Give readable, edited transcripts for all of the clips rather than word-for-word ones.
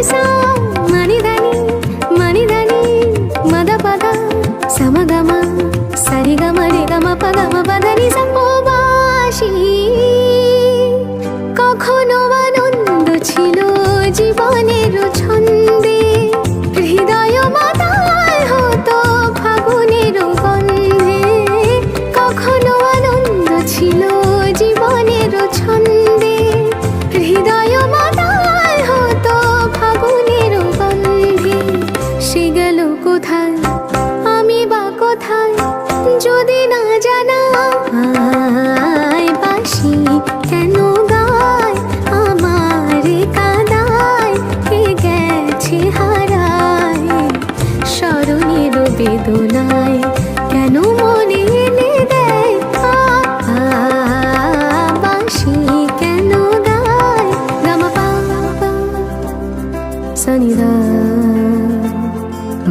సా మని దని మద పద సమగమ సరిగమ రిగమ పగమ పదని సంభోবাসী কখনো আনন্দ ছিল জীবনের ছন্দে হৃদয় মাতায় হতো ফাগুনের গন্ধে কখনো আনন্দ ছিল জীবনের ছন্দে হৃদয় মাতায় হতো ফাগুনের গন্ধে সে গেল কোথায় আমি বা কোথায় যদি না জানা বাঁশি কেন গায় আমার কাদায় কে গেছে হারায় স্মরণের বেদনায় কেন মনে এনে দেয় বাঁশি কেন গায় গামা পা সনিদা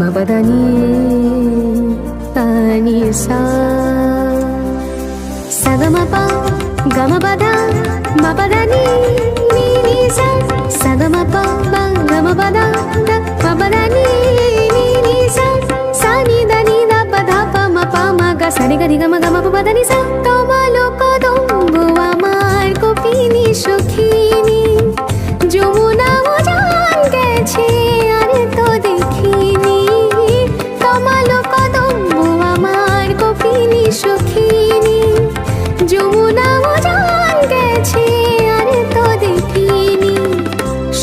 মবদানি তানি সা సగమపా గమపద మపదని నీ సా సగమపా గమపద మపదని నీ సా సాని దని ద పద పమ పమ గ సని గ ని గమ గమ పదని సా তোমালো কদম্বু আমার কপিনি সখিনী যমুনা মজান গেছে আর তো দেখিনি তোমালো কদম্বু আমার কপিনি সখিনী যমুনা মজান গেছে আর তো দেখিনি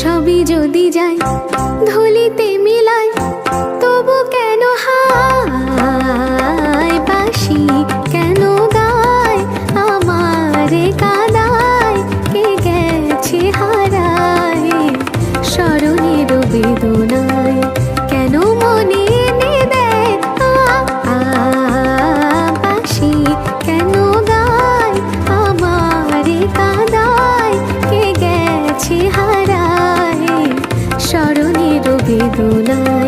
সবই যদি যাই ধুলিতে মিলাই তবু কেন হায় বাঁশি কেন গায় আমার কাদায় কে গেছে হারায় স্মরণের বেদনায় কেন মনে এনে দেয় বাঁশি কেন গায় আমার কাদায় কে গেছে হারায় স্মরণের বেদনায়